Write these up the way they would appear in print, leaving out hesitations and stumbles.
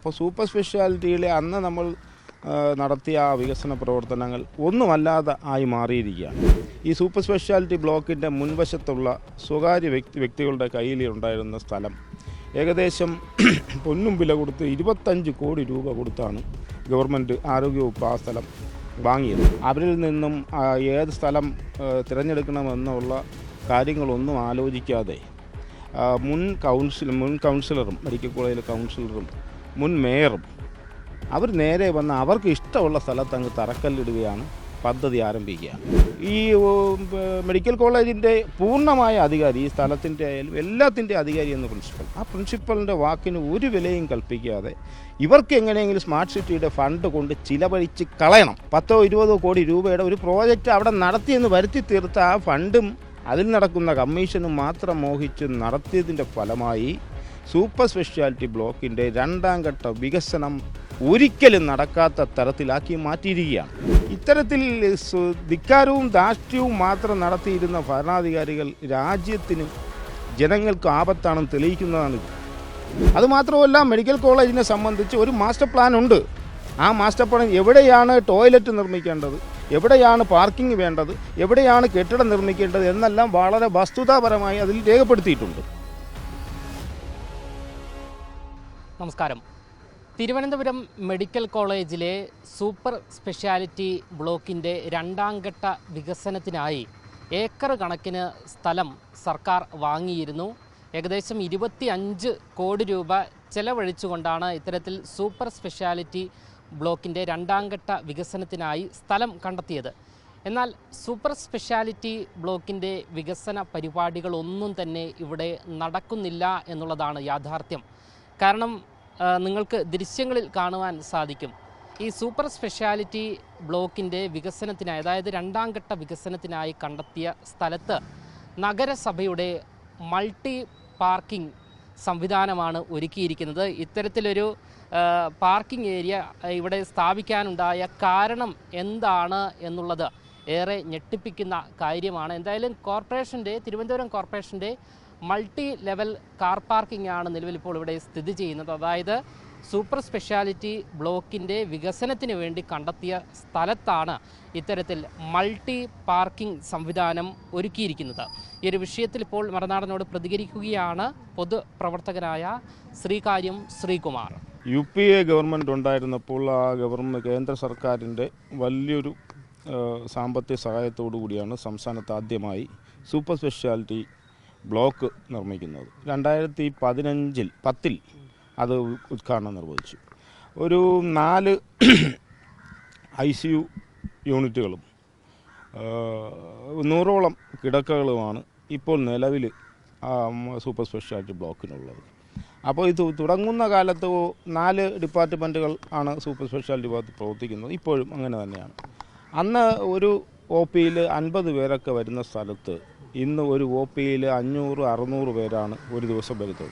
അപ്പോൾ സൂപ്പർ സ്പെഷ്യാലിറ്റിയിലെ അന്ന് നമ്മൾ നടത്തിയ ആ വികസന പ്രവർത്തനങ്ങൾ ഒന്നുമല്ലാതെ ആയി മാറിയിരിക്കുകയാണ്. ഈ സൂപ്പർ സ്പെഷ്യാലിറ്റി ബ്ലോക്കിൻ്റെ മുൻവശത്തുള്ള സ്വകാര്യ വ്യക്തികളുടെ കയ്യിലുണ്ടായിരുന്ന സ്ഥലം ഏകദേശം പൊന്നും വില കൊടുത്ത് 25 കോടി രൂപ കൊടുത്താണ് ഗവൺമെൻറ് ആരോഗ്യവകുപ്പ് ആ സ്ഥലം വാങ്ങിയത്. അവരിൽ നിന്നും ഏത് സ്ഥലം തിരഞ്ഞെടുക്കണമെന്നുള്ള കാര്യങ്ങളൊന്നും ആലോചിക്കാതെ മുൻ കൗൺസിലറും മെഡിക്കൽ കോളേജിലെ കൗൺസിലറും മുൻ മേയറും അവർ നേരെ വന്ന് അവർക്ക് ഇഷ്ടമുള്ള സ്ഥലത്ത് അങ്ങ് തറക്കല്ലിടുകയാണ്, പദ്ധതി ആരംഭിക്കുകയാണ്. ഈ മെഡിക്കൽ കോളേജിൻ്റെ പൂർണ്ണമായ അധികാരി, ഈ സ്ഥലത്തിൻ്റെ എല്ലാത്തിൻ്റെ അധികാരി എന്ന പ്രിൻസിപ്പൽ, ആ പ്രിൻസിപ്പലിൻ്റെ വാക്കിന് ഒരു വിലയും കൽപ്പിക്കാതെ ഇവർക്ക് എങ്ങനെയെങ്കിലും സ്മാർട്ട് സിറ്റിയുടെ ഫണ്ട് കൊണ്ട് ചിലവഴിച്ച് കളയണം. 10-20 കോടി രൂപയുടെ ഒരു പ്രോജക്റ്റ് അവിടെ നടത്തിയെന്ന് വരുത്തി തീർത്ത ആ ഫണ്ടും അതിൽ നടക്കുന്ന കമ്മീഷനും മാത്രം മോഹിച്ച് നടത്തിയതിൻ്റെ ഫലമായി സൂപ്പർ സ്പെഷ്യാലിറ്റി ബ്ലോക്കിൻ്റെ 2ാം ഘട്ട വികസനം ഒരിക്കലും നടക്കാത്ത തരത്തിലാക്കി മാറ്റിയിരിക്കുകയാണ്. ഇത്തരത്തിൽ ധിക്കാരവും ധാർഷ്ട്യവും മാത്രം നടത്തിയിരുന്ന ഭരണാധികാരികൾ രാജ്യത്തിന് ജനങ്ങൾക്ക് ആപത്താണെന്ന് തെളിയിക്കുന്നതാണ്. അതുമാത്രമല്ല, മെഡിക്കൽ കോളേജിനെ സംബന്ധിച്ച് ഒരു മാസ്റ്റർ പ്ലാൻ ഉണ്ട്. ആ മാസ്റ്റർ പ്ലാൻ എവിടെയാണ് ടോയ്ലറ്റ് നിർമ്മിക്കേണ്ടത്, എവിടെയാണ് പാർക്കിംഗ് വേണ്ടത്, എവിടെയാണ് കെട്ടിടം നിർമ്മിക്കേണ്ടത് എന്നെല്ലാം വളരെ വസ്തുതാപരമായി അതിൽ രേഖപ്പെടുത്തിയിട്ടുണ്ട്. നമസ്കാരം. തിരുവനന്തപുരം മെഡിക്കൽ കോളേജിലെ സൂപ്പർ സ്പെഷ്യാലിറ്റി ബ്ലോക്കിൻ്റെ 2ാം ഘട്ട വികസനത്തിനായി ഏക്കർ കണക്കിന് സ്ഥലം സർക്കാർ വാങ്ങിയിരുന്നു. ഏകദേശം 25 കോടി രൂപ ചെലവഴിച്ചുകൊണ്ടാണ് ഇത്തരത്തിൽ സൂപ്പർ സ്പെഷ്യാലിറ്റി ബ്ലോക്കിൻ്റെ 2ാം ഘട്ട വികസനത്തിനായി സ്ഥലം കണ്ടെത്തിയത്. എന്നാൽ സൂപ്പർ സ്പെഷ്യാലിറ്റി ബ്ലോക്കിൻ്റെ വികസന പരിപാടികളൊന്നും തന്നെ ഇവിടെ നടക്കുന്നില്ല എന്നുള്ളതാണ് യാഥാർത്ഥ്യം. കാരണം നിങ്ങൾക്ക് ദൃശ്യങ്ങളിൽ കാണുവാൻ സാധിക്കും, ഈ സൂപ്പർ സ്പെഷ്യാലിറ്റി ബ്ലോക്കിൻ്റെ വികസനത്തിനായി, അതായത് 2ാം ഘട്ട വികസനത്തിനായി കണ്ടെത്തിയ സ്ഥലത്ത് നഗരസഭയുടെ മൾട്ടി പാർക്കിംഗ് സംവിധാനമാണ് ഒരുക്കിയിരിക്കുന്നത്. ഇത്തരത്തിലൊരു പാർക്കിംഗ് ഏരിയ ഇവിടെ സ്ഥാപിക്കാനുണ്ടായ കാരണം എന്താണ് എന്നുള്ളത് ഏറെ ഞെട്ടിപ്പിക്കുന്ന കാര്യമാണ്. എന്തായാലും തിരുവനന്തപുരം കോർപ്പറേഷൻ്റെ മൾട്ടി ലെവൽ കാർ പാർക്കിംഗ് ആണ് നിലവിൽ ഇപ്പോൾ ഇവിടെ സ്ഥിതി ചെയ്യുന്നത്. അതായത് സൂപ്പർ സ്പെഷ്യാലിറ്റി ബ്ലോക്കിൻ്റെ വികസനത്തിന് വേണ്ടി കണ്ടെത്തിയ സ്ഥലത്താണ് ഇത്തരത്തിൽ മൾട്ടി പാർക്കിംഗ് സംവിധാനം ഒരുക്കിയിരിക്കുന്നത്. ഈ ഒരു വിഷയത്തിൽ ഇപ്പോൾ മറുനാടനോട് പ്രതികരിക്കുകയാണ് പൊതുപ്രവർത്തകനായ ശ്രീകാര്യം ശ്രീകുമാർ. UPA ഗവൺമെൻറ് ഉണ്ടായിരുന്നപ്പോൾ ആ കേന്ദ്ര സർക്കാരിൻ്റെ വലിയൊരു സാമ്പത്തിക സഹായത്തോടു കൂടിയാണ് സംസ്ഥാനത്ത് ആദ്യമായി സൂപ്പർ സ്പെഷ്യാലിറ്റി ബ്ലോക്ക് നിർമ്മിക്കുന്നത്. 2010 അത് ഉദ്ഘാടനം നിർവഹിച്ചു. ഒരു 4 ICU യൂണിറ്റുകളും 100ഓളം കിടക്കകളുമാണ് ഇപ്പോൾ നിലവിൽ സൂപ്പർ സ്പെഷ്യാലിറ്റി ബ്ലോക്കിനുള്ളത്. അപ്പോൾ ഇത് തുടങ്ങുന്ന കാലത്ത് 4 ഡിപ്പാർട്ട്മെൻറ്റുകൾ ആണ് സൂപ്പർ സ്പെഷ്യാലിറ്റി ഭാഗത്ത് പ്രവർത്തിക്കുന്നത്. ഇപ്പോഴും അങ്ങനെ തന്നെയാണ്. അന്ന് ഒരു OPയിൽ 50 പേരൊക്കെ വരുന്ന സ്ഥലത്ത് ഇന്ന് ഒരു OPയിൽ 500-600 പേരാണ് ഒരു ദിവസം വരുന്നത്.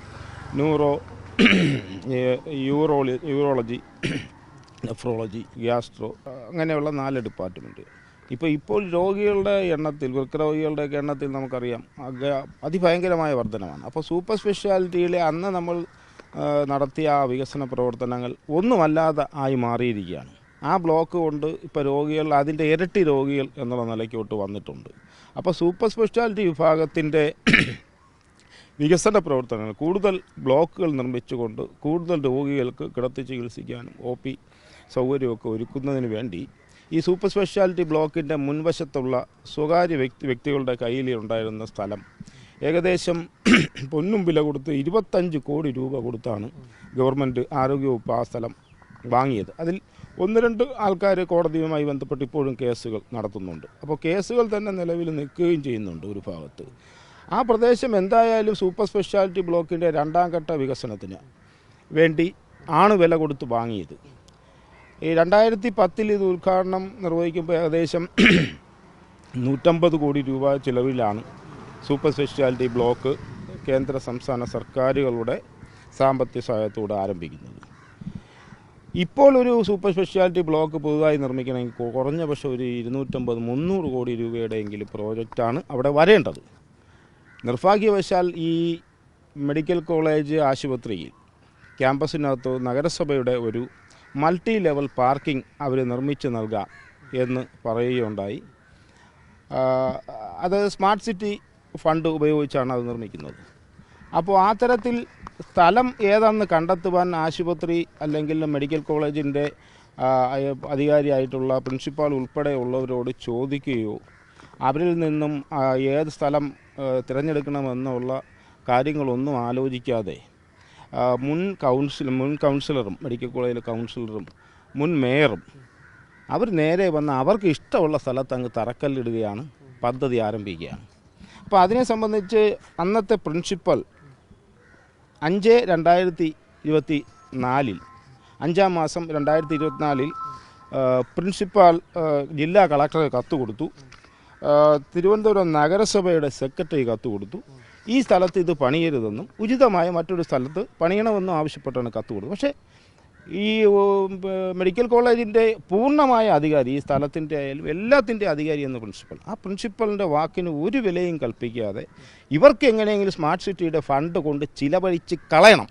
യൂറോളജി, നെഫ്രോളജി, ഗ്യാസ്ട്രോ, അങ്ങനെയുള്ള 4 ഡിപ്പാർട്ട്മെൻറ്റ്. ഇപ്പോൾ രോഗികളുടെ എണ്ണത്തിൽ, വൃക്കരോഗികളുടെയൊക്കെ എണ്ണത്തിൽ നമുക്കറിയാം അതിഭയങ്കരമായ വർധനമാണ്. അപ്പോൾ സൂപ്പർ സ്പെഷ്യാലിറ്റിയിലെ അന്ന് നമ്മൾ നടത്തിയ ആ വികസന പ്രവർത്തനങ്ങൾ ഒന്നുമല്ലാതെ ആയി മാറിയിരിക്കുകയാണ്. ആ ബ്ലോക്ക് കൊണ്ട് ഇപ്പോൾ രോഗികൾ അതിൻ്റെ ഇരട്ടി രോഗികൾ എന്നുള്ള നിലയ്ക്കോട്ട് വന്നിട്ടുണ്ട്. അപ്പോൾ സൂപ്പർ സ്പെഷ്യാലിറ്റി വിഭാഗത്തിൻ്റെ വികസന പ്രവർത്തനങ്ങൾ, കൂടുതൽ ബ്ലോക്കുകൾ നിർമ്മിച്ചുകൊണ്ട് കൂടുതൽ രോഗികൾക്ക് കിടത്തി ചികിത്സിക്കാനും OP സൗകര്യമൊക്കെ ഒരുക്കുന്നതിന് വേണ്ടി ഈ സൂപ്പർ സ്പെഷ്യാലിറ്റി ബ്ലോക്കിൻ്റെ മുൻവശത്തുള്ള സ്വകാര്യ വ്യക്തികളുടെ കയ്യിലുണ്ടായിരുന്ന സ്ഥലം ഏകദേശം പൊന്നും വില കൊടുത്ത് 25 കോടി രൂപ കൊടുത്താണ് ഗവൺമെൻറ് ആരോഗ്യവകുപ്പ് ആ സ്ഥലം വാങ്ങിയത്. അതിൽ 1-2 ആൾക്കാർ കോടതിയുമായി ബന്ധപ്പെട്ട് ഇപ്പോഴും കേസുകൾ നടത്തുന്നുണ്ട്. അപ്പോൾ കേസുകൾ തന്നെ നിലവിൽ നിൽക്കുകയും ചെയ്യുന്നുണ്ട് ഒരു ഭാഗത്ത്. ആ പ്രദേശം എന്തായാലും സൂപ്പർ സ്പെഷ്യാലിറ്റി ബ്ലോക്കിൻ്റെ 2ാം ഘട്ട വികസനത്തിന് വേണ്ടി ആണ് വില കൊടുത്ത് വാങ്ങിയത്. ഈ 2010 ഇത് ഉദ്ഘാടനം നിർവഹിക്കുമ്പോൾ ഏകദേശം 150 കോടി രൂപ ചിലവിലാണ് സൂപ്പർ സ്പെഷ്യാലിറ്റി ബ്ലോക്ക് കേന്ദ്ര സംസ്ഥാന സർക്കാരുകളുടെ സാമ്പത്തിക സഹായത്തോടെ ആരംഭിക്കുന്നത്. ഇപ്പോൾ ഒരു സൂപ്പർ സ്പെഷ്യാലിറ്റി ബ്ലോക്ക് പുതുതായി നിർമ്മിക്കണമെങ്കിൽ കുറഞ്ഞ പക്ഷേ ഒരു 250-300 കോടി രൂപയുടെയെങ്കിലും പ്രോജക്റ്റാണ് അവിടെ വരേണ്ടത്. നിർഭാഗ്യവശാൽ ഈ മെഡിക്കൽ കോളേജ് ആശുപത്രിയിൽ ക്യാമ്പസിനകത്ത് നഗരസഭയുടെ ഒരു മൾട്ടി ലെവൽ പാർക്കിംഗ് അവർ നിർമ്മിച്ച് നൽകാം എന്ന് പറയുകയുണ്ടായി. അത് സ്മാർട്ട് സിറ്റി ഫണ്ട് ഉപയോഗിച്ചാണ് അത് നിർമ്മിക്കുന്നത്. അപ്പോൾ ആ തരത്തിൽ സ്ഥലം ഏതാണെന്ന് കണ്ടെത്തുവാൻ ആശുപത്രി അല്ലെങ്കിൽ മെഡിക്കൽ കോളേജിൻ്റെ അധികാരിയായിട്ടുള്ള പ്രിൻസിപ്പാൾ ഉൾപ്പെടെയുള്ളവരോട് ചോദിക്കുകയോ അവരിൽ നിന്നും ഏത് സ്ഥലം തിരഞ്ഞെടുക്കണമെന്നുള്ള കാര്യങ്ങളൊന്നും ആലോചിക്കാതെ മുൻ കൗൺസിലറും മെഡിക്കൽ കോളേജിലെ കൗൺസിലറും മുൻ മേയറും അവർ നേരെ വന്ന് അവർക്ക് ഇഷ്ടമുള്ള സ്ഥലത്ത് അങ്ങ് തറക്കല്ലിടുകയാണ്, പദ്ധതി ആരംഭിക്കുകയാണ്. അപ്പോൾ അതിനെ സംബന്ധിച്ച് അന്നത്തെ പ്രിൻസിപ്പൽ 5/2024 5-ാം മാസം 2024 പ്രിൻസിപ്പാൾ ജില്ലാ കളക്ടറെ കത്ത് കൊടുത്തു. തിരുവനന്തപുരം നഗരസഭയുടെ സെക്രട്ടറി കത്ത് കൊടുത്തു. ഈ സ്ഥലത്ത് ഇത് പണിയരുതെന്നും ഉചിതമായ മറ്റൊരു സ്ഥലത്ത് പണിയണമെന്നും ആവശ്യപ്പെട്ടാണ് കത്ത് കൊടുത്തത്. പക്ഷേ ഈ മെഡിക്കൽ കോളേജിൻ്റെ പൂർണ്ണമായ അധികാരി, ഈ സ്ഥലത്തിൻ്റെ ആയാലും എല്ലാത്തിൻ്റെ അധികാരി എന്ന പ്രിൻസിപ്പൽ, ആ പ്രിൻസിപ്പലിൻ്റെ വാക്കിന് ഒരു വിലയും കൽപ്പിക്കാതെ ഇവർക്ക് എങ്ങനെയെങ്കിലും സ്മാർട്ട് സിറ്റിയുടെ ഫണ്ട് കൊണ്ട് ചിലവഴിച്ച് കളയണം.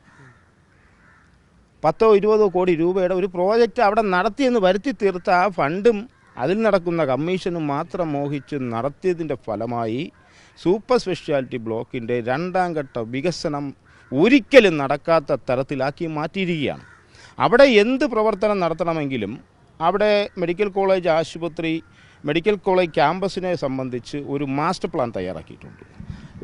10-20 കോടി രൂപയുടെ ഒരു പ്രോജക്റ്റ് അവിടെ നടത്തിയെന്ന് വരുത്തി തീർത്ത ആ ഫണ്ടും അതിൽ നടക്കുന്ന കമ്മീഷനും മാത്രം മോഹിച്ച് നടത്തിയതിൻ്റെ ഫലമായി സൂപ്പർ സ്പെഷ്യാലിറ്റി ബ്ലോക്കിൻ്റെ 2ാം ഘട്ട വികസനം ഒരിക്കലും നടക്കാത്ത തരത്തിലാക്കി മാറ്റിയിരിക്കുകയാണ്. അവിടെ എന്ത് പ്രവർത്തനം നടത്തണമെങ്കിലും അവിടെ മെഡിക്കൽ കോളേജ് ആശുപത്രി, മെഡിക്കൽ കോളേജ് ക്യാമ്പസിനെ സംബന്ധിച്ച് ഒരു മാസ്റ്റർ പ്ലാൻ തയ്യാറാക്കിയിട്ടുണ്ട്.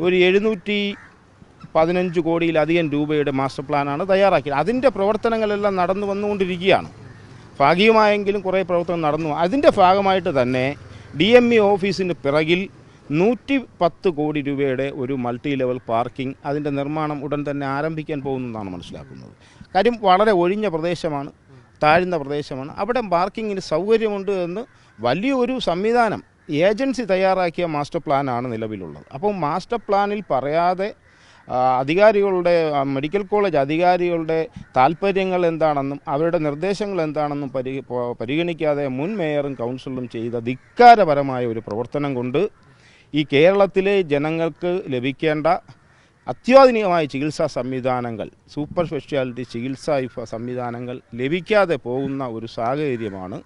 ഒരു 715 കോടിയിലധികം രൂപയുടെ മാസ്റ്റർ പ്ലാനാണ് തയ്യാറാക്കിയത്. അതിൻ്റെ പ്രവർത്തനങ്ങളെല്ലാം നടന്നു വന്നുകൊണ്ടിരിക്കുകയാണ്. ഭാഗികമായെങ്കിലും കുറേ പ്രവർത്തനം നടന്നു. അതിൻ്റെ ഭാഗമായിട്ട് തന്നെ DME ഓഫീസിന് പിറകിൽ 110 കോടി രൂപയുടെ ഒരു മൾട്ടി ലെവൽ പാർക്കിംഗ്, അതിൻ്റെ നിർമ്മാണം ഉടൻ തന്നെ ആരംഭിക്കാൻ പോകുന്നതാണ് മനസ്സിലാക്കുന്നത്. കാര്യം വളരെ ഒഴിഞ്ഞ പ്രദേശമാണ്, താഴ്ന്ന പ്രദേശമാണ്. അവിടെ പാർക്കിങ്ങിന് സൗകര്യമുണ്ട് എന്ന് വലിയൊരു സംവിധാനം ഏജൻസി തയ്യാറാക്കിയ മാസ്റ്റർ പ്ലാനാണ് നിലവിലുള്ളത്. അപ്പോൾ മാസ്റ്റർ പ്ലാനിൽ പറയാതെ അധികാരികളുടെ, മെഡിക്കൽ കോളേജ് അധികാരികളുടെ താല്പര്യങ്ങൾ എന്താണെന്നും അവരുടെ നിർദ്ദേശങ്ങൾ എന്താണെന്നും പരിഗണിക്കാതെ മുൻ മേയറും കൗൺസിലറും ചെയ്ത ധിക്കാരപരമായ ഒരു പ്രവർത്തനം കൊണ്ട് ഈ കേരളത്തിലെ ജനങ്ങൾക്ക് ലഭിക്കേണ്ട അത്യാധുനികമായ ചികിത്സാ സംവിധാനങ്ങൾ, സൂപ്പർ സ്പെഷ്യാലിറ്റി ചികിത്സാ സംവിധാനങ്ങൾ ലഭിക്കാതെ പോകുന്ന ഒരു സാഹചര്യമാണ്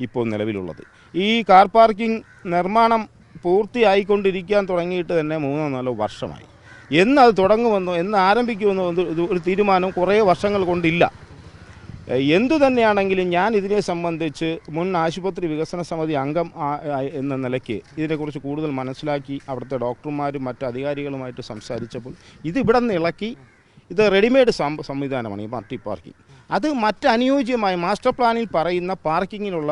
ഇപ്പോൾ നിലവിലുള്ളത്. ഈ കാർ പാർക്കിംഗ് നിർമ്മാണം പൂർത്തിയായിക്കൊണ്ടിരിക്കാൻ തുടങ്ങിയിട്ട് തന്നെ 3-4 വർഷമായി. എന്ന് അത് തുടങ്ങുമെന്നോ എന്ന് ആരംഭിക്കുമെന്നോ ഒരു തീരുമാനം കുറേ വർഷങ്ങൾ കൊണ്ടില്ല. എന്തു തന്നെയാണെങ്കിലും ഞാൻ ഇതിനെ സംബന്ധിച്ച് മുൻ ആശുപത്രി വികസന സമിതി അംഗം എന്ന നിലയ്ക്ക് ഇതിനെക്കുറിച്ച് കൂടുതൽ മനസ്സിലാക്കി അവിടുത്തെ ഡോക്ടർമാരും മറ്റ് അധികാരികളുമായിട്ട് സംസാരിച്ചപ്പോൾ ഇവിടെ നിന്ന് ഇളക്കി ഇത് റെഡിമെയ്ഡ് സംവിധാനമാണ് ഈ മൾട്ടി പാർക്കിംഗ്. അത് അനുയോജ്യമായ മാസ്റ്റർ പ്ലാനിൽ പറയുന്ന പാർക്കിങ്ങിനുള്ള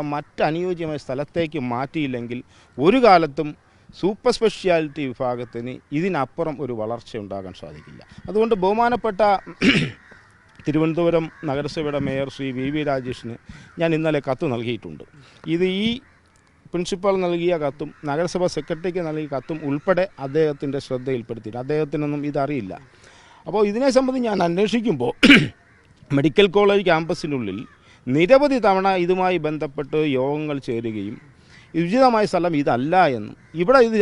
അനുയോജ്യമായ സ്ഥലത്തേക്ക് മാറ്റിയില്ലെങ്കിൽ ഒരു കാലത്തും സൂപ്പർ സ്പെഷ്യാലിറ്റി വിഭാഗത്തിന് ഇതിനപ്പുറം ഒരു വളർച്ച ഉണ്ടാകാൻ സാധിക്കില്ല. അതുകൊണ്ട് ബഹുമാനപ്പെട്ട തിരുവനന്തപുരം നഗരസഭയുടെ മേയർ ശ്രീ VV രാജേഷിന് ഞാൻ ഇന്നലെ കത്ത് നൽകിയിട്ടുണ്ട്. ഇത് ഈ പ്രിൻസിപ്പൽ നൽകിയ കത്തും നഗരസഭ സെക്രട്ടറിക്ക് നൽകിയ കത്തും ഉൾപ്പെടെ അദ്ദേഹത്തിൻ്റെ ശ്രദ്ധയിൽപ്പെടുത്തിയിട്ട് അദ്ദേഹത്തിനൊന്നും ഇതറിയില്ല. അപ്പോൾ ഇതിനെ സംബന്ധിച്ച് ഞാൻ അന്വേഷിക്കുമ്പോൾ മെഡിക്കൽ കോളേജ് ക്യാമ്പസിനുള്ളിൽ നിരവധി തവണ ഇതുമായി ബന്ധപ്പെട്ട് യോഗങ്ങൾ ചേരുകയും ഉചിതമായ സ്ഥലം ഇതല്ല എന്നും ഇവിടെ ഇത്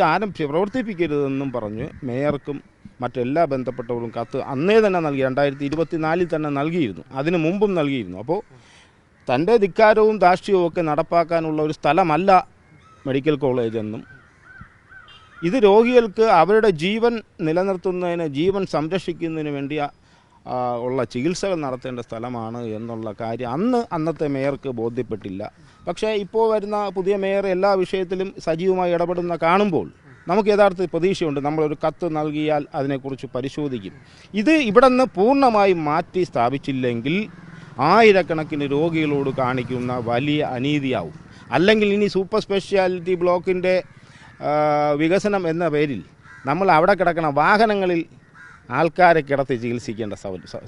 പ്രവർത്തിപ്പിക്കരുതെന്നും പറഞ്ഞ് മേയർക്കും മറ്റെല്ലാ ബന്ധപ്പെട്ടവരും കത്ത് അന്നേ തന്നെ നൽകി. 2024 തന്നെ നൽകിയിരുന്നു, അതിനു മുമ്പും നൽകിയിരുന്നു. അപ്പോൾ തൻ്റെ ധിക്കാരവും ധാർഷ്ട്യവും ഒക്കെ നടപ്പാക്കാനുള്ള ഒരു സ്ഥലമല്ല മെഡിക്കൽ കോളേജ് എന്നും ഇത് രോഗികൾക്ക് അവരുടെ ജീവൻ നിലനിർത്തുന്നതിന്, ജീവൻ സംരക്ഷിക്കുന്നതിന് വേണ്ടി ഉള്ള ചികിത്സകൾ നടത്തേണ്ട സ്ഥലമാണ് എന്നുള്ള കാര്യം അന്നത്തെ മേയർക്ക് ബോധ്യപ്പെട്ടില്ല. പക്ഷേ ഇപ്പോൾ വരുന്ന പുതിയ മേയർ എല്ലാ വിഷയത്തിലും സജീവമായി ഇടപെടുന്ന കാണുമ്പോൾ നമുക്ക് യഥാർത്ഥ പ്രതീക്ഷയുണ്ട്. നമ്മളൊരു കത്ത് നൽകിയാൽ അതിനെക്കുറിച്ച് പരിശോധിക്കും. ഇത് ഇവിടെ നിന്ന് പൂർണ്ണമായും മാറ്റി സ്ഥാപിച്ചില്ലെങ്കിൽ ആയിരക്കണക്കിന് രോഗികളോട് കാണിക്കുന്ന വലിയ അനീതിയാവും. അല്ലെങ്കിൽ ഇനി സൂപ്പർ സ്പെഷ്യാലിറ്റി ബ്ലോക്കിൻ്റെ വികസനം എന്ന പേരിൽ നമ്മൾ അവിടെ കിടക്കുന്ന വാഹനങ്ങളിൽ ആൾക്കാരെ കിടത്തി ചികിത്സിക്കേണ്ട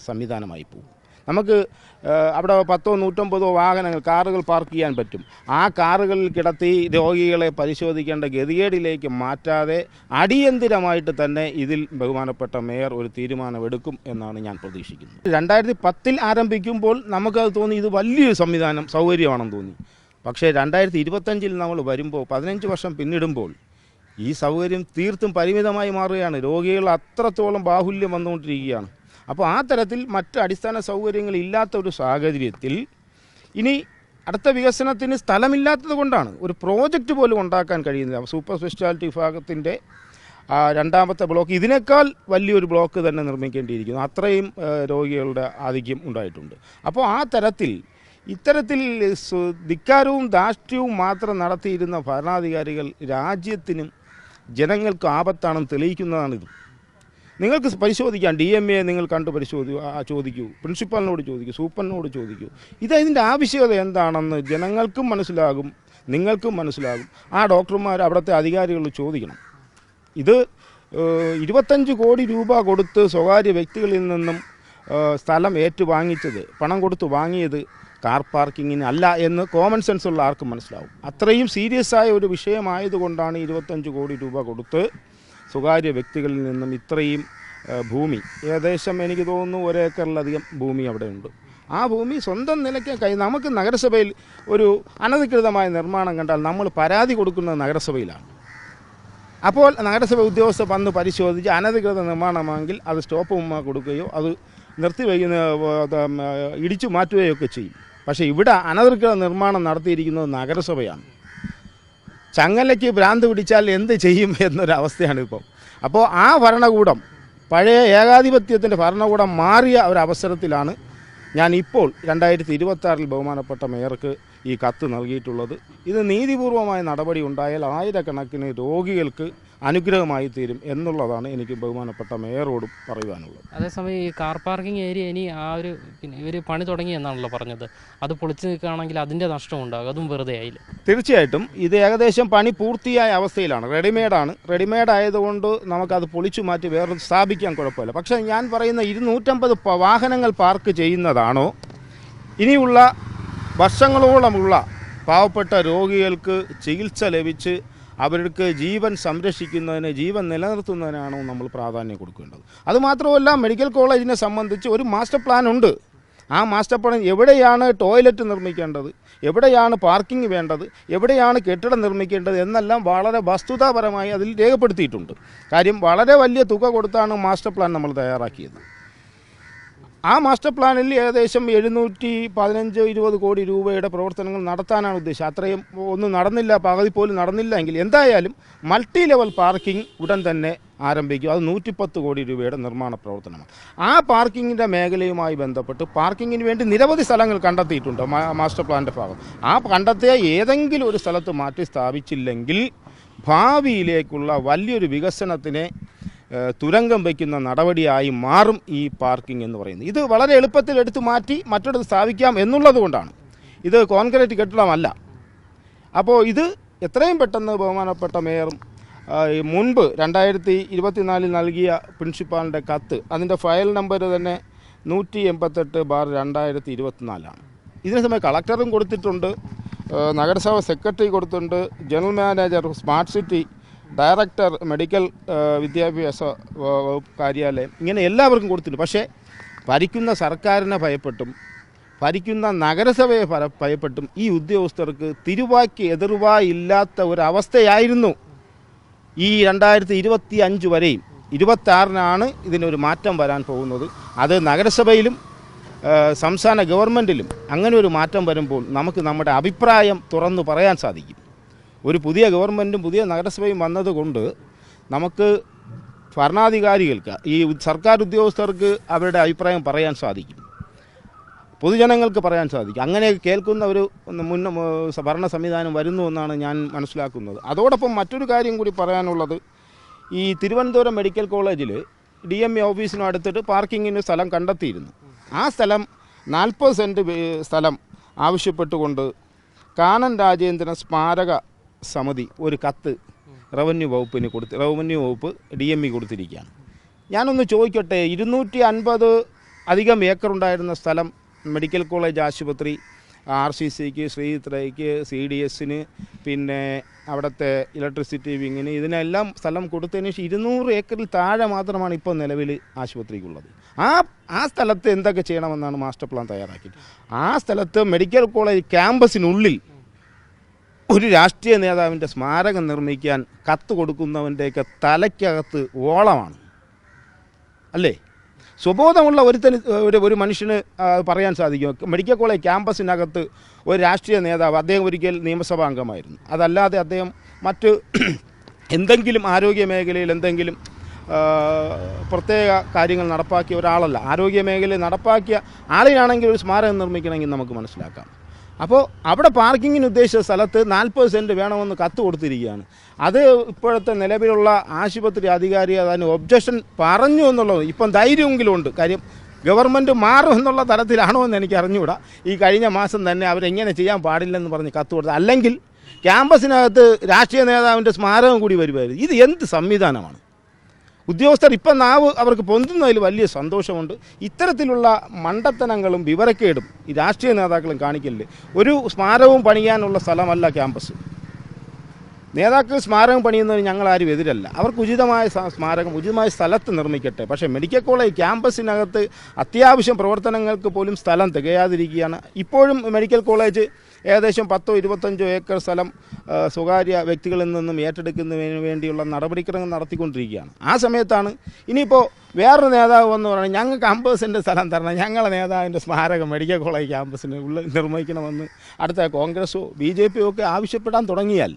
സംവിധാനമായി പോകും. നമുക്ക് അവിടെ 10-150 വാഹനങ്ങൾ, കാറുകൾ പാർക്ക് ചെയ്യാൻ പറ്റും. ആ കാറുകളിൽ കിടത്തി രോഗികളെ പരിശോധിക്കേണ്ട ഗതികേടിലേക്ക് മാറ്റാതെ അടിയന്തിരമായിട്ട് തന്നെ ഇതിൽ ബഹുമാനപ്പെട്ട മേയർ ഒരു തീരുമാനമെടുക്കും എന്നാണ് ഞാൻ പ്രതീക്ഷിക്കുന്നത്. 2010 ആരംഭിക്കുമ്പോൾ നമുക്കത് തോന്നി ഇത് വലിയൊരു സൗകര്യമാണെന്ന് തോന്നി. പക്ഷേ 2025 നമ്മൾ വരുമ്പോൾ 15 വർഷം പിന്നിടുമ്പോൾ ഈ സൗകര്യം തീർത്തും പരിമിതമായി മാറുകയാണ്. രോഗികൾ അത്രത്തോളം ബാഹുല്യം വന്നുകൊണ്ടിരിക്കുകയാണ്. അപ്പോൾ ആ തരത്തിൽ മറ്റ് അടിസ്ഥാന സൗകര്യങ്ങൾ ഇല്ലാത്ത ഒരു സാഹചര്യത്തിൽ ഇനി അടുത്ത വികസനത്തിന് സ്ഥലമില്ലാത്തത് കൊണ്ടാണ് ഒരു പ്രോജക്റ്റ് പോലും ഉണ്ടാക്കാൻ കഴിയുന്നില്ല. സൂപ്പർ സ്പെഷ്യാലിറ്റി വിഭാഗത്തിൻ്റെ രണ്ടാമത്തെ ബ്ലോക്ക് ഇതിനേക്കാൾ വലിയൊരു ബ്ലോക്ക് തന്നെ നിർമ്മിക്കേണ്ടിയിരിക്കുന്നു. അത്രയും രോഗികളുടെ ആധിക്യം ഉണ്ടായിട്ടുണ്ട്. അപ്പോൾ ആ തരത്തിൽ ഇത്തരത്തിൽ ധിക്കാരവും ധാർഷ്ട്യവും മാത്രം നടത്തിയിരുന്ന ഭരണാധികാരികൾ രാജ്യത്തിനും ജനങ്ങൾക്ക് ആപത്താണെന്ന് തെളിയിക്കുന്നതാണിത്. നിങ്ങൾക്ക് പരിശോധിക്കാം, DMA നിങ്ങൾ കണ്ട് ചോദിക്കൂ, പ്രിൻസിപ്പാളിനോട് ചോദിക്കൂ, സൂപ്പറിനോട് ചോദിക്കൂ. ഇതിൻ്റെ ആവശ്യകത എന്താണെന്ന് ജനങ്ങൾക്കും മനസ്സിലാകും, നിങ്ങൾക്കും മനസ്സിലാകും. ആ ഡോക്ടർമാർ അവിടുത്തെ അധികാരികൾ ചോദിക്കണം. ഇത് 25 കോടി രൂപ കൊടുത്ത് സ്വകാര്യ വ്യക്തികളിൽ നിന്നും സ്ഥലം ഏറ്റുവാങ്ങിച്ചത്, പണം കൊടുത്ത് വാങ്ങിയത് കാർ പാർക്കിങ്ങിന് അല്ല എന്ന് കോമൺ സെൻസ് ഉള്ള ആർക്കും മനസ്സിലാവും. അത്രയും സീരിയസ് ആയ ഒരു വിഷയമായതുകൊണ്ടാണ് 25 കോടി രൂപ കൊടുത്ത് സ്വകാര്യ വ്യക്തികളിൽ നിന്നും ഇത്രയും ഭൂമി, ഏകദേശം എനിക്ക് തോന്നുന്നു 1 ഏക്കറിലധികം ഭൂമി അവിടെ ഉണ്ട്. ആ ഭൂമി സ്വന്തം നിലയ്ക്ക് നമുക്ക് നഗരസഭയിൽ ഒരു അനധികൃതമായ നിർമ്മാണം കണ്ടാൽ നമ്മൾ പരാതി കൊടുക്കുന്നത് നഗരസഭയിലാണ്. അപ്പോൾ നഗരസഭ ഉദ്യോഗസ്ഥർ വന്ന് പരിശോധിച്ച് അനധികൃത നിർമ്മാണമാണെങ്കിൽ അത് സ്റ്റോപ്പ് കൊടുക്കുകയോ അത് ഇടിച്ചു മാറ്റുകയോ ഒക്കെ ചെയ്യും. പക്ഷേ ഇവിടെ അനധികൃത നിർമ്മാണം നടത്തിയിരിക്കുന്നത് നഗരസഭയാണ്. ചങ്ങലയ്ക്ക് ഭ്രാന്ത് പിടിച്ചാൽ എന്ത് ചെയ്യും എന്നൊരവസ്ഥയാണിപ്പോൾ. അപ്പോൾ ആ ഭരണകൂടം, പഴയ ഏകാധിപത്യത്തിൻ്റെ ഭരണകൂടം മാറിയ ഒരവസരത്തിലാണ് ഞാൻ ഇപ്പോൾ 2026 ബഹുമാനപ്പെട്ട മേയർക്ക് ഈ കത്ത് നൽകിയിട്ടുള്ളത്. ഇത് നീതിപൂർവമായ നടപടി ഉണ്ടായാൽ ആയിരക്കണക്കിന് രോഗികൾക്ക് അനുഗ്രഹമായി തീരും എന്നുള്ളതാണ് എനിക്ക് ബഹുമാനപ്പെട്ട മേയറോടും പറയുവാനുള്ളത്. അതേസമയം ഈ കാർ പാർക്കിംഗ് ഏരിയ ഇനി ഇവർ പണി തുടങ്ങി എന്നാണല്ലോ പറഞ്ഞത്. അത് പൊളിച്ചു നിൽക്കുകയാണെങ്കിൽ അതിൻ്റെ നഷ്ടമുണ്ടാകും, അതും വെറുതെ ആയില്ല. തീർച്ചയായിട്ടും ഇത് ഏകദേശം പണി പൂർത്തിയായ അവസ്ഥയിലാണ്. റെഡിമെയ്ഡാണ്. റെഡിമെയ്ഡ് ആയതുകൊണ്ട് നമുക്കത് പൊളിച്ചു മാറ്റി വേറെ സ്ഥാപിക്കാൻ കുഴപ്പമില്ല. പക്ഷേ ഞാൻ പറയുന്ന 250 വാഹനങ്ങൾ പാർക്ക് ചെയ്യുന്നതാണോ ഇനിയുള്ള വർഷങ്ങളോളമുള്ള പാവപ്പെട്ട രോഗികൾക്ക് ചികിത്സ ലഭിച്ച് അവർക്ക് ജീവൻ സംരക്ഷിക്കുന്നതിന്, ജീവൻ നിലനിർത്തുന്നതിനാണോ നമ്മൾ പ്രാധാന്യം കൊടുക്കേണ്ടത്? അതുമാത്രമല്ല, മെഡിക്കൽ കോളേജിനെ സംബന്ധിച്ച് ഒരു മാസ്റ്റർ പ്ലാൻ ഉണ്ട്. ആ മാസ്റ്റർ പ്ലാൻ എവിടെയാണ് ടോയ്ലറ്റ് നിർമ്മിക്കേണ്ടത്, എവിടെയാണ് പാർക്കിംഗ് വേണ്ടത്, എവിടെയാണ് കെട്ടിടം നിർമ്മിക്കേണ്ടത് എന്നെല്ലാം വളരെ വസ്തുതാപരമായി അതിൽ രേഖപ്പെടുത്തിയിട്ടുണ്ട്. കാര്യം വളരെ വലിയ തുക കൊടുത്താണ് മാസ്റ്റർ പ്ലാൻ നമ്മൾ തയ്യാറാക്കിയത്. ആ മാസ്റ്റർ പ്ലാനിൽ ഏകദേശം 715-20 കോടി രൂപയുടെ പ്രവർത്തനങ്ങൾ നടത്താനാണ് ഉദ്ദേശിച്ചത്. അത്രയും ഒന്നും നടന്നില്ല, പകുതി പോലും നടന്നില്ല എങ്കിൽ എന്തായാലും മൾട്ടി ലെവൽ പാർക്കിംഗ് ഉടൻ തന്നെ ആരംഭിക്കും. അത് 110 കോടി രൂപയുടെ നിർമ്മാണ പ്രവർത്തനമാണ്. ആ പാർക്കിങ്ങിൻ്റെ മേഖലയുമായി ബന്ധപ്പെട്ട് പാർക്കിങ്ങിന് വേണ്ടി നിരവധി സ്ഥലങ്ങൾ കണ്ടെത്തിയിട്ടുണ്ട് മാസ്റ്റർ പ്ലാൻ്റെ ഭാഗം. ആ കണ്ടെത്തിയ ഏതെങ്കിലും ഒരു സ്ഥലത്ത് മാറ്റി സ്ഥാപിച്ചില്ലെങ്കിൽ ഭാവിയിലേക്കുള്ള വലിയൊരു വികസനത്തിനെ തുരങ്കം വയ്ക്കുന്ന നടപടിയായി മാറും ഈ പാർക്കിംഗ് എന്ന് പറയുന്നത്. ഇത് വളരെ എളുപ്പത്തിൽ എടുത്തു മാറ്റി മറ്റൊരിടത്ത് സ്ഥാപിക്കാം എന്നുള്ളത് കൊണ്ടാണ്. ഇത് കോൺക്രീറ്റ് കെട്ടിടമല്ല. അപ്പോൾ ഇത് എത്രയും പെട്ടെന്ന് ബഹുമാനപ്പെട്ട മേയറും മുൻപ് 2024 നൽകിയ പ്രിൻസിപ്പാളിൻ്റെ കത്ത്, അതിൻ്റെ ഫയൽ നമ്പർ തന്നെ 188/2024 ഇതിന് സമയം കളക്ടറും കൊടുത്തിട്ടുണ്ട്, നഗരസഭ സെക്രട്ടറി കൊടുത്തിട്ടുണ്ട്, general manager smart city, director medical വിദ്യാഭ്യാസ വകുപ്പ് കാര്യാലയം, ഇങ്ങനെ എല്ലാവർക്കും കൊടുത്തിട്ടുണ്ട്. പക്ഷേ ഭരിക്കുന്ന സർക്കാരിനെ ഭയപ്പെട്ടും ഭരിക്കുന്ന നഗരസഭയെ ഭയപ്പെട്ടും ഈ ഉദ്യോഗസ്ഥർക്ക് തിരുവായ്ക്ക് എതിർവായില്ലാത്ത ഒരവസ്ഥയായിരുന്നു ഈ 2025 വരെയും. 26-നാണ് ഇതിനൊരു മാറ്റം വരാൻ പോകുന്നത്. അത് നഗരസഭയിലും സംസ്ഥാന ഗവൺമെൻറ്റിലും അങ്ങനെ ഒരു മാറ്റം വരുമ്പോൾ നമുക്ക് നമ്മുടെ അഭിപ്രായം തുറന്നു പറയാൻ സാധിക്കും. ഒരു പുതിയ ഗവൺമെൻറ്റും പുതിയ നഗരസഭയും വന്നതുകൊണ്ട് നമുക്ക് ഭരണാധികാരികൾക്ക്, ഈ സർക്കാർ ഉദ്യോഗസ്ഥർക്ക് അവരുടെ അഭിപ്രായം പറയാൻ സാധിക്കും, പൊതുജനങ്ങൾക്ക് പറയാൻ സാധിക്കും. അങ്ങനെ കേൾക്കുന്ന ഒരു ഭരണ സംവിധാനം വരുന്നു എന്നാണ് ഞാൻ മനസ്സിലാക്കുന്നത്. അതോടൊപ്പം മറ്റൊരു കാര്യം കൂടി പറയാനുള്ളത്, ഈ തിരുവനന്തപുരം മെഡിക്കൽ കോളേജിൽ DMA ഓഫീസിനടുത്തിട്ട് പാർക്കിങ്ങിന് സ്ഥലം കണ്ടെത്തിയിരുന്നു. ആ സ്ഥലം 40 സെൻറ്റ് സ്ഥലം ആവശ്യപ്പെട്ടുകൊണ്ട് കാനൻ രാജേന്ദ്രൻ സ്മാരക സമിതി ഒരു കത്ത് റവന്യൂ വകുപ്പ് DMA കൊടുത്തിരിക്കുകയാണ്. ഞാനൊന്ന് ചോദിക്കട്ടെ, 250 അധികം ഏക്കറുണ്ടായിരുന്ന സ്ഥലം മെഡിക്കൽ കോളേജ് ആശുപത്രി, RCCക്ക്, ശ്രീത്രയ്ക്ക്, CDSന്, പിന്നെ അവിടുത്തെ ഇലക്ട്രിസിറ്റി വിങ്ങിന്, ഇതിനെല്ലാം സ്ഥലം കൊടുത്തതിന് ശേഷം 200 ഏക്കറിൽ താഴെ മാത്രമാണ് ഇപ്പോൾ നിലവിൽ ആശുപത്രിക്കുള്ളത്. ആ സ്ഥലത്ത് എന്തൊക്കെ ചെയ്യണമെന്നാണ് മാസ്റ്റർ പ്ലാൻ തയ്യാറാക്കിയത്. ആ സ്ഥലത്ത് മെഡിക്കൽ കോളേജ് ക്യാമ്പസിനുള്ളിൽ ഒരു രാഷ്ട്രീയ നേതാവിൻ്റെ സ്മാരകം നിർമ്മിക്കാൻ കത്ത് കൊടുക്കുന്നവൻ്റെയൊക്കെ തലയ്ക്കകത്ത് ഓളമാണ് അല്ലേ? സ്വബോധമുള്ള ഒരു മനുഷ്യന് പറയാൻ സാധിക്കും. മെഡിക്കൽ കോളേജ് ക്യാമ്പസിനകത്ത് ഒരു രാഷ്ട്രീയ നേതാവ്, അദ്ദേഹം ഒരിക്കൽ നിയമസഭാ അംഗമായിരുന്നു, അതല്ലാതെ അദ്ദേഹം മറ്റ് എന്തെങ്കിലും ആരോഗ്യ മേഖലയിൽ എന്തെങ്കിലും പ്രത്യേക കാര്യങ്ങൾ നടപ്പാക്കിയ ഒരാളല്ല. ആരോഗ്യ മേഖലയിൽ നടപ്പാക്കിയ ആളിനാണെങ്കിൽ ഒരു സ്മാരകം നിർമ്മിക്കണമെങ്കിൽ നമുക്ക് മനസ്സിലാക്കാം. അപ്പോൾ അവിടെ പാർക്കിങ്ങിന് ഉദ്ദേശിച്ച സ്ഥലത്ത് 40 സെൻറ്റ് വേണമെന്ന് കത്ത് കൊടുത്തിരിക്കുകയാണ്. അത് ഇപ്പോഴത്തെ നിലവിലുള്ള ആശുപത്രി അധികാരി അതിന് ഒബ്ജക്ഷൻ പറഞ്ഞു എന്നുള്ളത് ഇപ്പം ധൈര്യമെങ്കിലും ഉണ്ട്. കാര്യം ഗവൺമെൻറ് മാറും എന്നുള്ള തരത്തിലാണോ എന്ന് എനിക്ക് അറിഞ്ഞുകൂടാ. ഈ കഴിഞ്ഞ മാസം തന്നെ അവരെങ്ങനെ ചെയ്യാൻ പാടില്ലെന്ന് പറഞ്ഞ് കത്ത് കൊടുത്തത്, അല്ലെങ്കിൽ ക്യാമ്പസിനകത്ത് രാഷ്ട്രീയ നേതാവിൻ്റെ സ്മാരകം കൂടി വരുമായിരുന്നു. ഇത് എന്ത് സംവിധാനമാണ്? ഉദ്യോഗസ്ഥർ ഇപ്പം നാവ് അവർക്ക് പൊന്തുന്നതിൽ വലിയ സന്തോഷമുണ്ട്. ഇത്തരത്തിലുള്ള മണ്ടത്തനങ്ങളും വിവരക്കേടും ഈ രാഷ്ട്രീയ നേതാക്കളും കാണിക്കലില്ല. ഒരു സ്മാരകവും പണിയാനുള്ള സ്ഥലമല്ല ക്യാമ്പസ്. നേതാക്കൾ സ്മാരകം പണിയുന്നതിന് ഞങ്ങളാരും എതിരല്ല. അവർക്ക് ഉചിതമായ സ്മാരകം ഉചിതമായ സ്ഥലത്ത് നിർമ്മിക്കട്ടെ. പക്ഷേ മെഡിക്കൽ കോളേജ് ക്യാമ്പസിനകത്ത് അത്യാവശ്യം പ്രവർത്തനങ്ങൾക്ക് പോലും സ്ഥലം തികയാതിരിക്കുകയാണ്. ഇപ്പോഴും മെഡിക്കൽ കോളേജ് ഏകദേശം 10-25 ഏക്കർ സ്ഥലം സ്വകാര്യ വ്യക്തികളിൽ നിന്നും ഏറ്റെടുക്കുന്നതിന് വേണ്ടിയുള്ള നടപടിക്രമങ്ങൾ നടത്തിക്കൊണ്ടിരിക്കുകയാണ്. ആ സമയത്താണ് ഇനിയിപ്പോൾ വേറൊരു നേതാവ് എന്ന് പറഞ്ഞാൽ ഞങ്ങൾക്ക് 50 സെൻറ്റ് സ്ഥലം തരണം, ഞങ്ങളുടെ നേതാവിൻ്റെ സ്മാരകം മെഡിക്കൽ കോളേജ് ക്യാമ്പസിന് ഉള്ളിൽ നിർമ്മിക്കണമെന്ന് അടുത്ത കോൺഗ്രസോ BJP ഒക്കെ ആവശ്യപ്പെടാൻ തുടങ്ങിയാൽ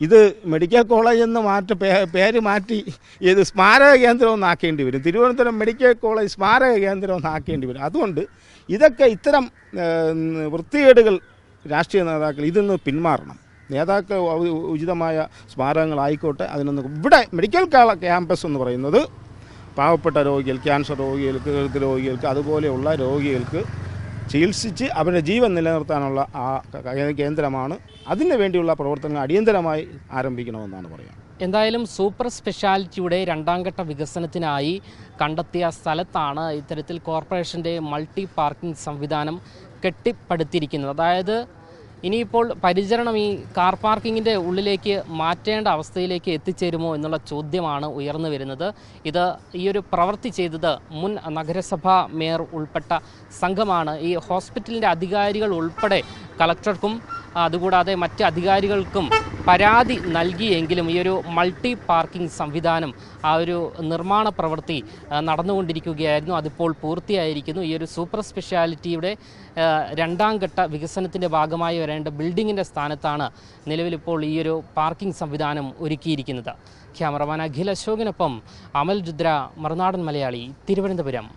ഇത് മെഡിക്കൽ കോളേജ് എന്ന് പേര് മാറ്റി ഇത് സ്മാരക കേന്ദ്രമൊന്നാക്കേണ്ടി വരും. തിരുവനന്തപുരം മെഡിക്കൽ കോളേജ് സ്മാരക കേന്ദ്രമൊന്നാക്കേണ്ടി വരും. അതുകൊണ്ട് ഇത്തരം വൃത്തികേടുകൾ രാഷ്ട്രീയ നേതാക്കൾ ഇതിൽ നിന്ന് പിന്മാറണം. നേതാക്കൾ ഉചിതമായ സ്മാരകങ്ങളായിക്കോട്ടെ. അതിനൊന്ന് ഇവിടെ മെഡിക്കൽ ക്യാമ്പസ് എന്ന് പറയുന്നത് പാവപ്പെട്ട രോഗികൾ, ക്യാൻസർ രോഗികൾക്ക്, ഹൃദയ രോഗികൾക്ക്, അതുപോലെയുള്ള രോഗികൾക്ക് ചികിത്സിച്ച് അവരുടെ ജീവൻ നിലനിർത്താനുള്ള കേന്ദ്രമാണ്. അതിനു വേണ്ടിയുള്ള പ്രവർത്തനങ്ങൾ അടിയന്തരമായി ആരംഭിക്കണമെന്നാണ് പറയുന്നത്. എന്തായാലും സൂപ്പർ സ്പെഷ്യാലിറ്റിയുടെ 2ാം ഘട്ട വികസനത്തിനായി കണ്ടെത്തിയ സ്ഥലത്താണ് ഇത്തരത്തിൽ കോർപ്പറേഷൻ്റെ മൾട്ടി പാർക്കിംഗ് സംവിധാനം കെട്ടിപ്പടുത്തിരിക്കുന്നത്. അതായത് ഇനിയിപ്പോൾ പരിചരണം ഈ കാർ പാർക്കിങ്ങിൻ്റെ ഉള്ളിലേക്ക് മാറ്റേണ്ട അവസ്ഥയിലേക്ക് എത്തിച്ചേരുമോ എന്നുള്ള ചോദ്യമാണ് ഉയർന്നു വരുന്നത്. ഈ ഒരു പ്രവൃത്തി ചെയ്തത് മുൻ നഗരസഭാ മേയർ ഉൾപ്പെട്ട സംഘമാണ്. ഈ ഹോസ്പിറ്റലിൻ്റെ അധികാരികൾ ഉൾപ്പെടെ കളക്ടർക്കും അതുകൂടാതെ മറ്റ് അധികാരികൾക്കും പരാതി നൽകിയെങ്കിലും ഈ ഒരു മൾട്ടി പാർക്കിംഗ് സംവിധാനം ആ ഒരു നിർമ്മാണ പ്രവൃത്തി നടന്നുകൊണ്ടിരിക്കുകയായിരുന്നു. അതിപ്പോൾ പൂർത്തിയായിരിക്കുന്നു. ഈ ഒരു സൂപ്പർ സ്പെഷ്യാലിറ്റിയുടെ 2ാം ഘട്ട വികസനത്തിൻ്റെ ഭാഗമായി വരേണ്ട ബിൽഡിങ്ങിൻ്റെ സ്ഥാനത്താണ് നിലവിലിപ്പോൾ ഈ ഒരു പാർക്കിംഗ് സംവിധാനം ഒരുക്കിയിരിക്കുന്നത്. ക്യാമറമാൻ അഖിൽ അശോകിനൊപ്പം അമൽ രുദ്ര, മറുനാടൻ മലയാളി, തിരുവനന്തപുരം.